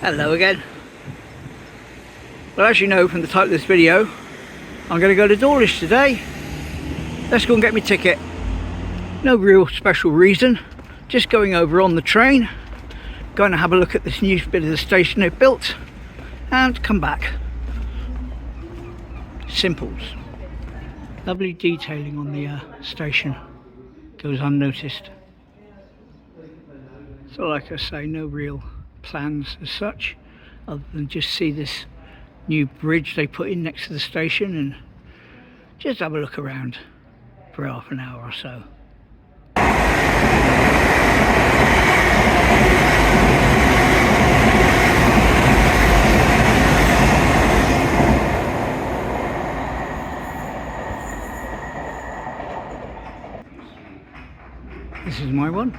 Hello again. Well, as you know from the title of this video, I'm going to go to Dawlish today. Let's go and get my ticket. No real special reason, just going over on the train, going to have a look at this new bit of the station they've built and come back. Simples. Lovely detailing on the station, goes unnoticed. So like I say, no real plans as such, other than just see this new bridge they put in next to the station and just have a look around for half an hour or so. This is my one.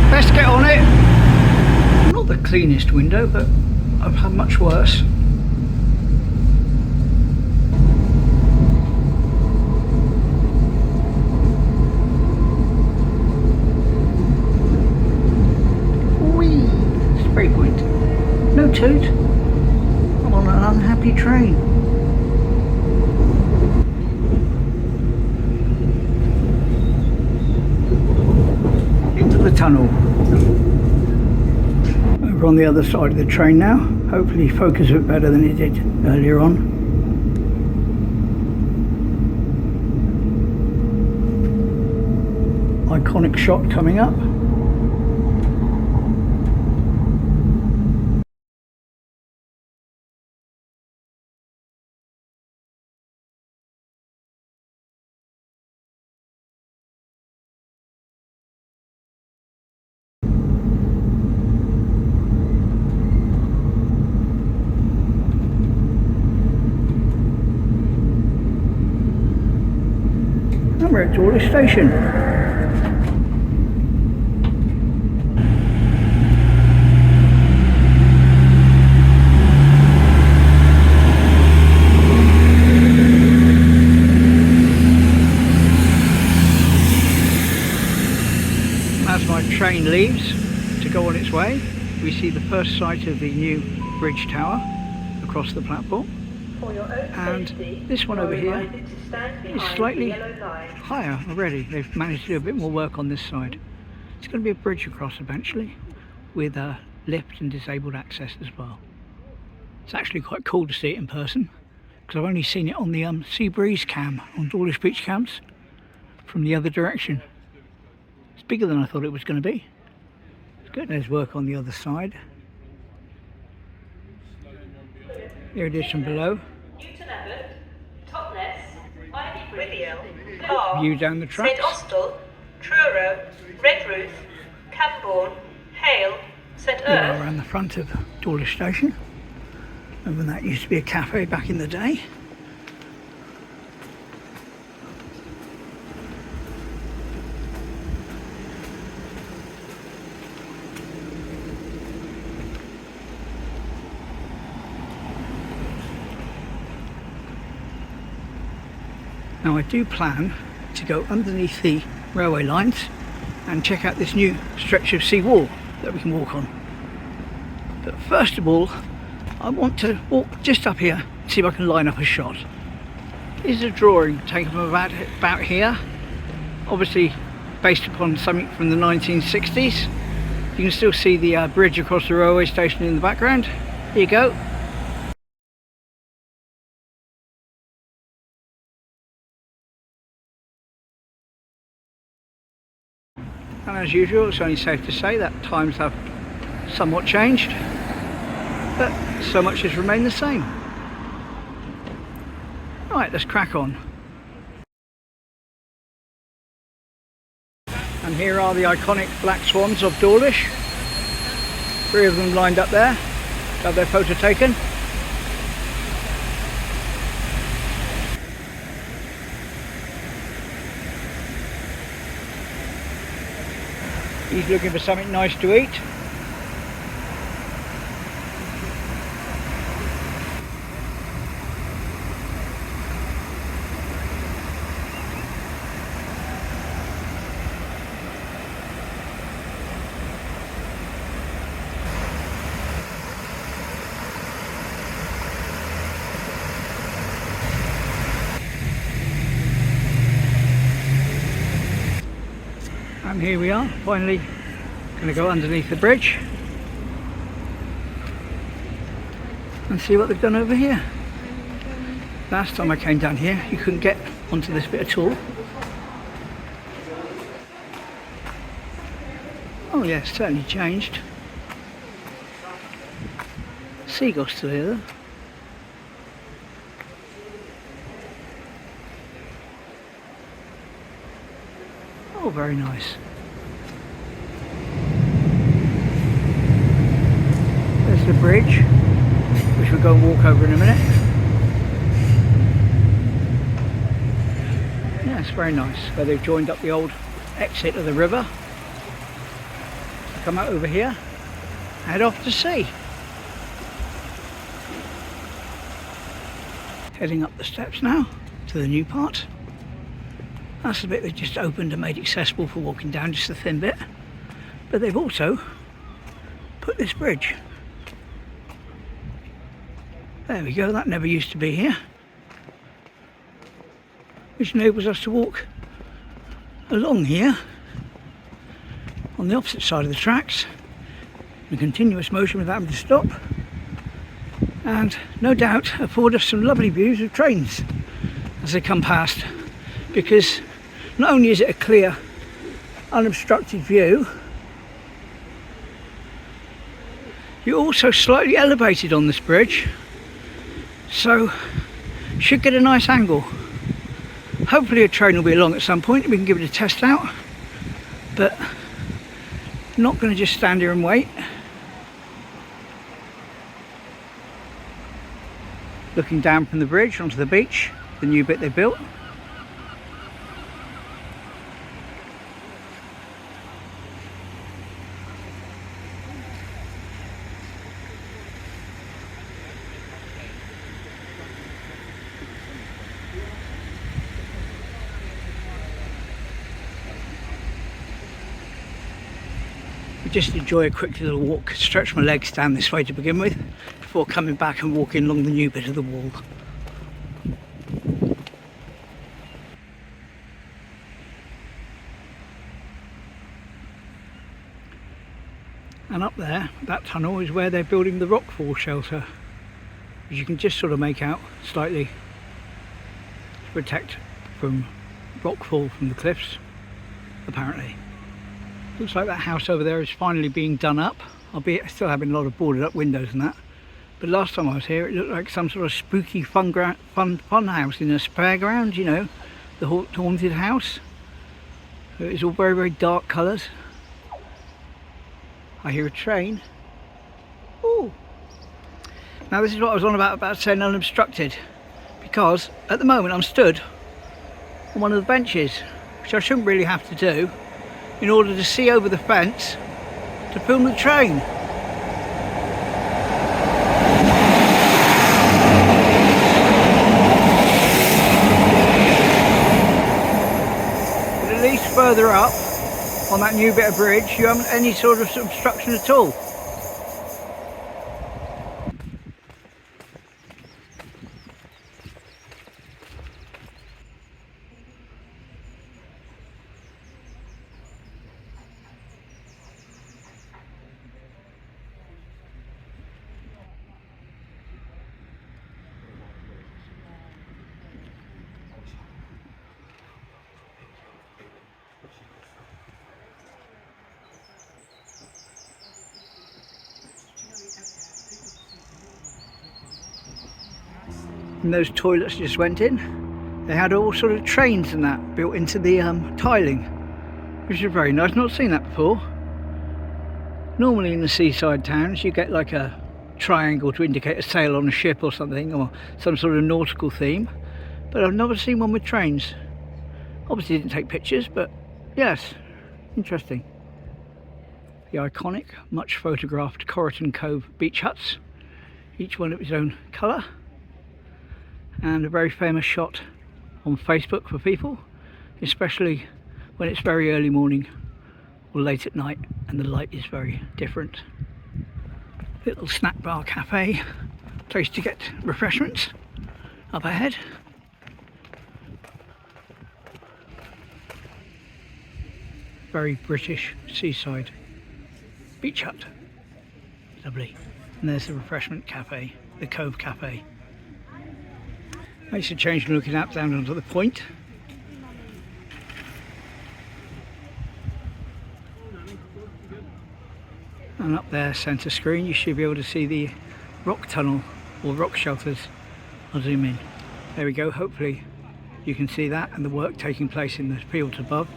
Let's get on it. Not the cleanest window, but I've had much worse. Whee! Spray point. No toot. I'm on an unhappy train. Into the tunnel. Over on the other side of the train now. Hopefully focus it better than it did earlier on. Iconic shot coming up. We're at Dawlish Station. As my train leaves to go on its way, we see the first sight of the new bridge tower across the platform. And this one over here is slightly higher already. They've managed to do a bit more work on this side. It's going to be a bridge across eventually with a lift and disabled access as well. It's actually quite cool to see it in person because I've only seen it on the sea breeze cam on Dawlish beach cams from the other direction. It's bigger than I thought it was going to be. It's good. There's work on the other side. Here it is from below. View down the tracks. St Austell, Truro, Redruth, Camborne, Hale, St Erth. Around the front of Dawlish Station. And when that used to be a cafe back in the day. Now I do plan to go underneath the railway lines and check out this new stretch of sea wall that we can walk on. But first of all, I want to walk just up here, see if I can line up a shot. This is a drawing taken from about here, obviously based upon something from the 1960s. You can still see the bridge across the railway station in the background. Here you go. And as usual, it's only safe to say that times have somewhat changed, but so much has remained the same. Right, let's crack on. And here are the iconic black swans of Dawlish. 3 of them lined up there to have their photo taken. He's looking for something nice to eat. And here we are, finally going to go underneath the bridge and see what they've done over here. Last time I came down here you couldn't get onto this bit at all. Oh yeah, it's certainly changed. Seagull still here though. Oh, very nice. There's the bridge, which we'll go and walk over in a minute. Yeah, it's very nice, where they've joined up the old exit of the river. Come out over here, head off to sea. Heading up the steps now to the new part. That's the bit they just opened and made accessible for walking down, just a thin bit. But they've also put this bridge. There we go, that never used to be here. Which enables us to walk along here on the opposite side of the tracks in continuous motion without having to stop. And no doubt afford us some lovely views of trains as they come past. Because not only is it a clear, unobstructed view, you're also slightly elevated on this bridge, so should get a nice angle. Hopefully a train will be along at some point and we can give it a test out, but not going to just stand here and wait. Looking down from the bridge onto the beach, the new bit they built. Just enjoy a quick little walk, stretch my legs down this way to begin with, before coming back and walking along the new bit of the wall. And up there, that tunnel is where they're building the rockfall shelter, which you can just sort of make out slightly to protect from rockfall from the cliffs, apparently. Looks like that house over there is finally being done up, albeit still having a lot of boarded up windows and that. But last time I was here it looked like some sort of spooky fun house in a fairground, you know, the haunted house. So it's all very, very dark colours. I hear a train. Ooh. Now this is what I was on about saying unobstructed, because at the moment I'm stood on one of the benches, which I shouldn't really have to do, in order to see over the fence to film the train. But at least further up on that new bit of bridge you haven't any sort of obstruction at all. And those toilets just went in. They had all sort of trains and that built into the tiling, which is very nice. Not seen that before. Normally in the seaside towns you get like a triangle to indicate a sail on a ship or something, or some sort of nautical theme, but I've never seen one with trains. Obviously didn't take pictures, but yes, interesting. the iconic, much photographed Coryton Cove beach huts, each one of its own colour, and a very famous shot on Facebook for people, especially when it's very early morning or late at night and the light is very different. Little snack bar cafe, place to get refreshments up ahead. Very British seaside beach hut. Lovely. And there's the refreshment cafe, the Cove Cafe. Makes a change from looking up down onto the point. And up there, centre screen, you should be able to see the rock tunnel or rock shelters. I'll zoom in. There we go. Hopefully you can see that and the work taking place in the fields above.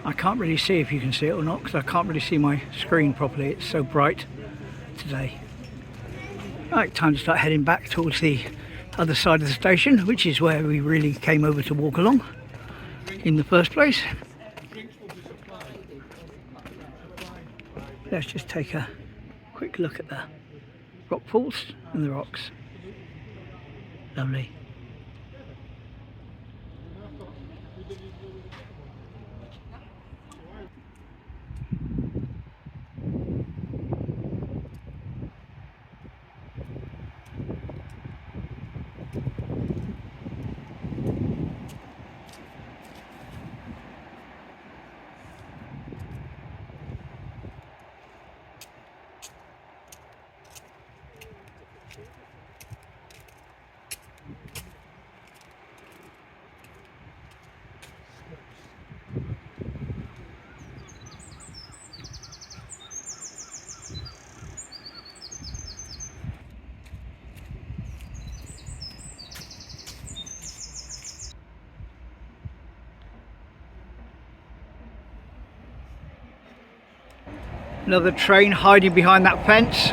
I can't really see if you can see it or not because I can't really see my screen properly. It's so bright today. Right, time to start heading back towards the other side of the station, which is where we really came over to walk along in the first place. Let's just take a quick look at the rock falls and the rocks. Lovely. Another train hiding behind that fence.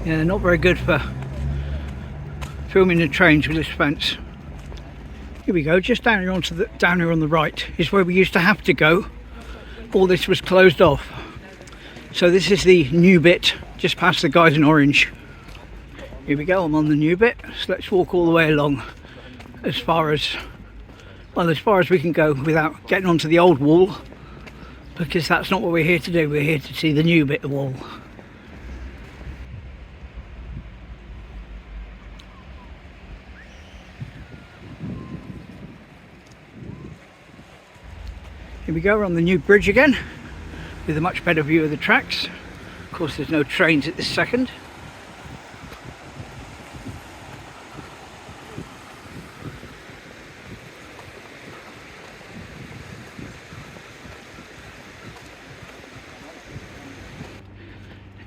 Yeah, not very good for filming the trains with this fence. Here we go, just down here on the right is where we used to have to go. All this was closed off. So this is the new bit, just past the guys in orange. Here we go, I'm on the new bit. So let's walk all the way along as far as we can go without getting onto the old wall, because that's not what we're here to do. We're here to see the new bit of wall. Here we go, we're on the new bridge again with a much better view of the tracks. Of course there's no trains at this second.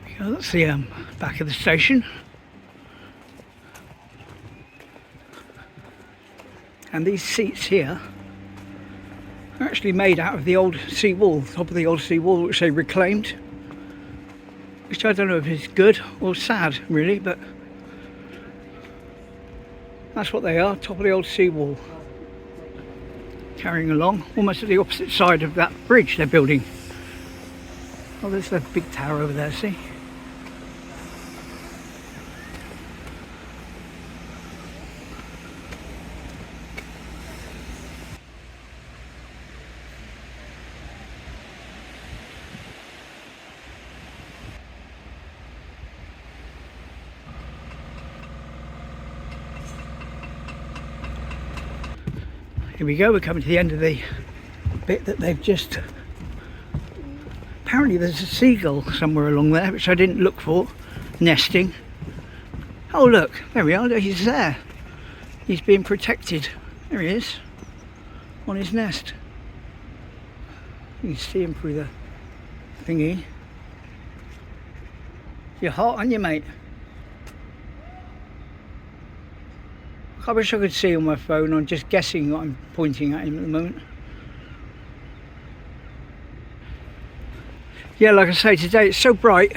There we go, that's the back of the station. And these seats here are actually made out of the old sea wall, top of the old sea wall, which they reclaimed, which I don't know if it's good or sad really, but that's what they are, top of the old sea wall, carrying along almost at the opposite side of that bridge they're building. Oh, there's that big tower over there, see? Here we go, we're coming to the end of the bit that they've just... Apparently there's a seagull somewhere along there, which I didn't look for, nesting. Oh look, there we are, he's there. He's being protected. There he is, on his nest. You can see him through the thingy. You're hot, aren't you, mate? I wish I could see on my phone. I'm just guessing what I'm pointing at him at the moment. Yeah, like I say, today it's so bright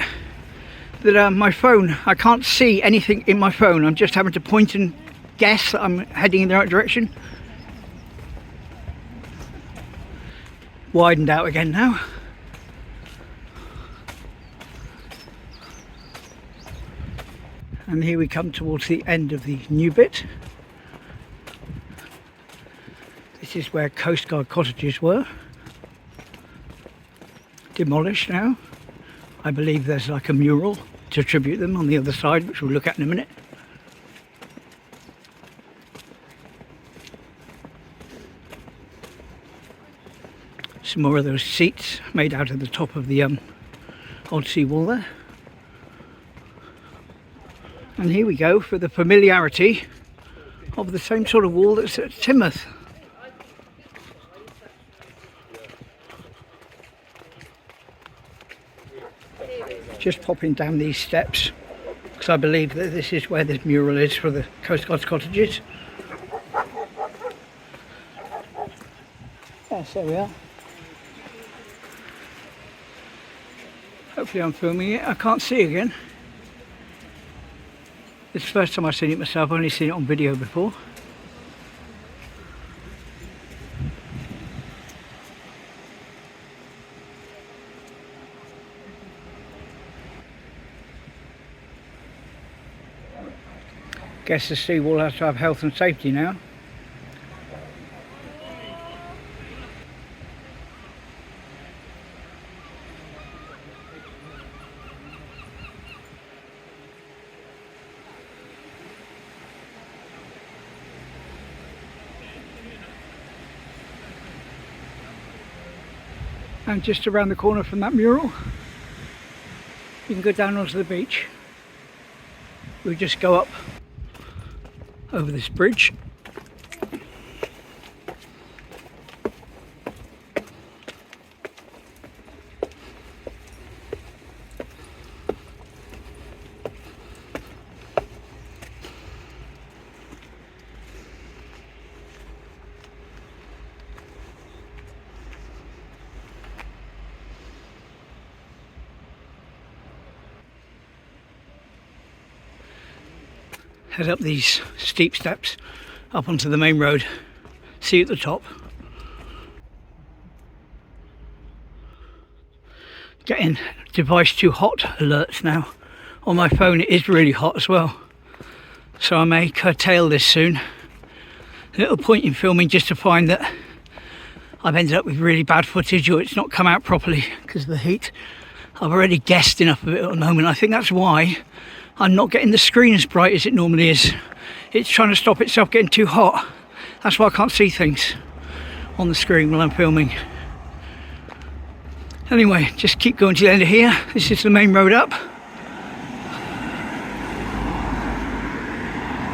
that my phone, I can't see anything in my phone. I'm just having to point and guess that I'm heading in the right direction. Widened out again now. And here we come towards the end of the new bit. This is where Coastguard cottages were. Demolished now. I believe there's like a mural to tribute them on the other side, which we'll look at in a minute. Some more of those seats made out of the top of the old seawall there. And here we go for the familiarity of the same sort of wall that's at Timoth. Just popping down these steps because I believe that this is where this mural is for the Coastguard's cottages. Yes, there we are. Hopefully I'm filming it. I can't see again. It's the first time I've seen it myself. I've only seen it on video before. Guess the seawall has to have health and safety now. And just around the corner from that mural, you can go down onto the beach. We just go up over this bridge. Head up these steep steps up onto the main road. See you at the top. Getting device too hot alerts now. On my phone it is really hot as well. So I may curtail this soon. A little point in filming just to find that I've ended up with really bad footage or it's not come out properly because of the heat. I've already guessed enough of it at the moment. I think that's why I'm not getting the screen as bright as it normally is. It's trying to stop itself getting too hot. That's why I can't see things on the screen while I'm filming. Anyway, just keep going to the end of here. This is the main road up.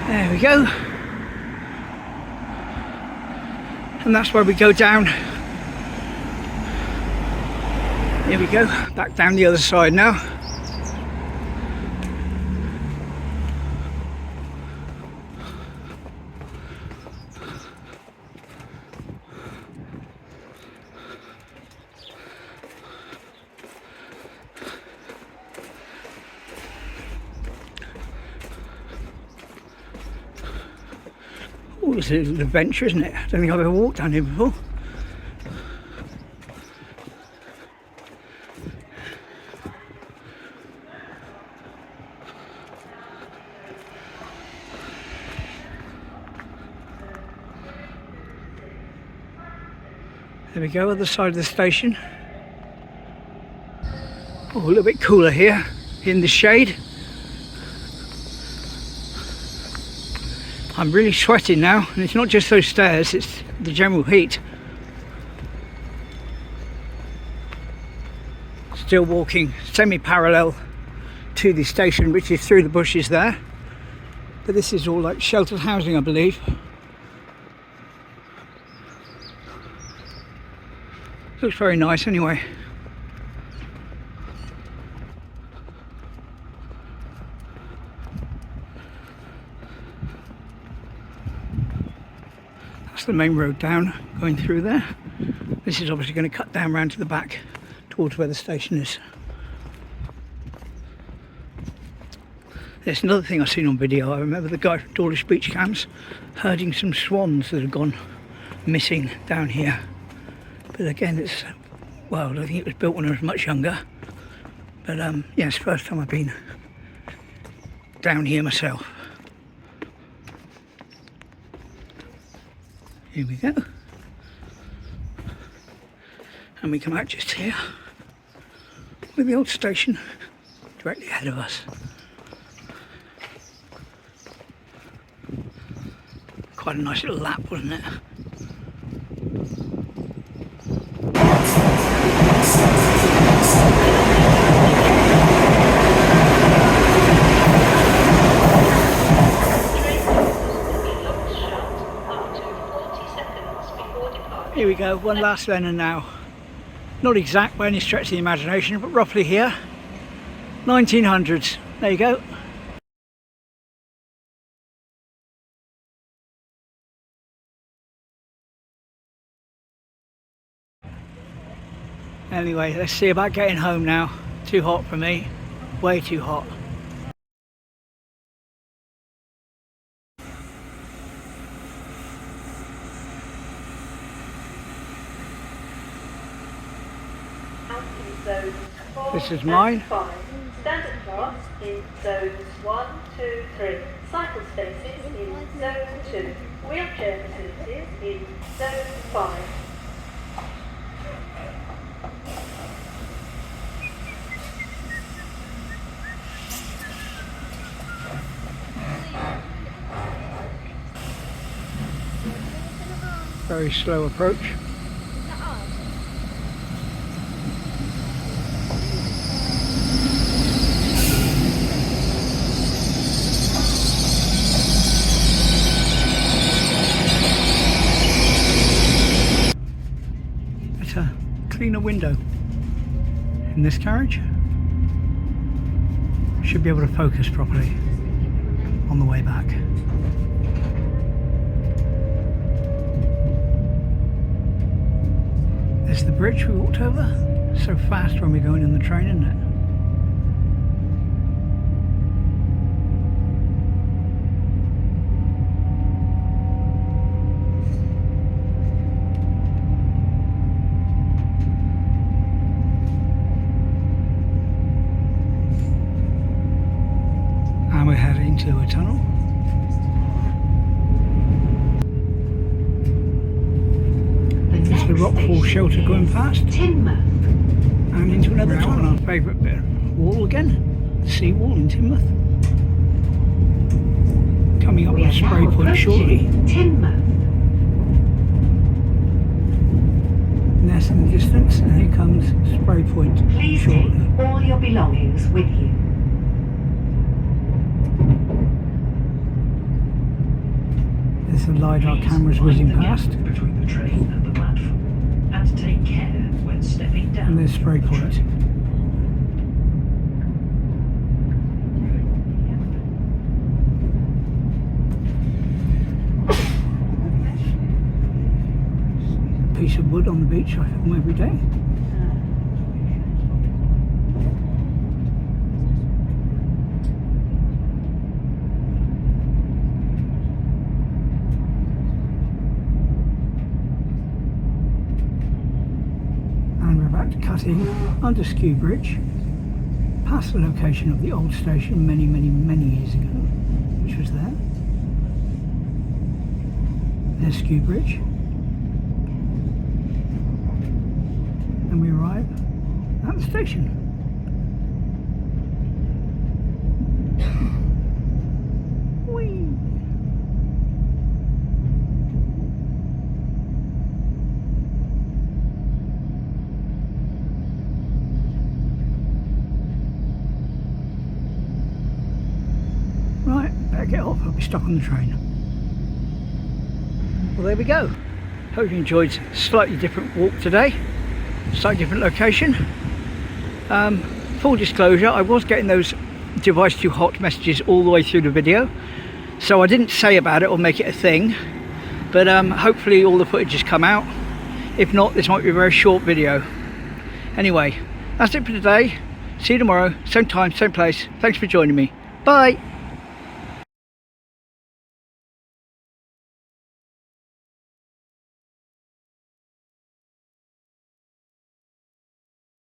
There we go. And that's where we go down. Here we go, back down the other side now. Oh, it's an adventure, isn't it? I don't think I've ever walked down here before. There we go, other side of the station. Oh, a little bit cooler here in the shade. I'm really sweating now, and it's not just those stairs, it's the general heat. Still walking semi-parallel to the station, which is through the bushes there. But this is all like sheltered housing, I believe. Looks very nice anyway. That's the main road down, going through there. This is obviously going to cut down round to the back towards where the station is. There's another thing I've seen on video. I remember the guy from Dawlish Beach Camps herding some swans that had gone missing down here. But again, it's, well, I think it was built when I was much younger. But yeah, it's the first time I've been down here myself. Here we go. And we come out just here with the old station directly ahead of us. Quite a nice little lap, wasn't it? Here we go, one last Then and Now. Not exact by any stretch of the imagination, but roughly here. 1900s. There you go. Anyway, let's see about getting home now. Too hot for me. Way too hot. This is mine. Standard class in zones 1, 2, 3. Cycle spaces in zone 2. Wheelchair facilities in zone 5. Very slow approach. It's a cleaner window in this carriage. Should be able to focus properly on the way back. There's the bridge we walked over. So fast when we're going in the train, isn't it? And we're heading into a tunnel. There's the rockfall shelter going past. And into another tunnel. Our favourite bit. Wall again. The sea wall in Teignmouth. Coming up on Spray Point shortly. And that's in the distance, and here comes Spray Point Please shortly. take all your belongings with you. There's the LiDAR cameras whizzing past. Between the train and the platform, and take care when stepping down. And there's Spray Point. Piece of wood on the beach I film every day. And we're about to cut in under Skew Bridge, past the location of the old station many years ago, which was there. There's Skew Bridge. And we arrive at the station. Whee! Right, better get off, I'll be stuck on the train. Well, there we go. Hope you enjoyed a slightly different walk today. Slightly different location. Full disclosure, I was getting those device too hot messages all the way through the video, so I didn't say about it or make it a thing. but hopefully all the footage has come out. If not, this might be a very short video. Anyway, that's it for today. See you tomorrow, same time, same place. Thanks for joining me. Bye.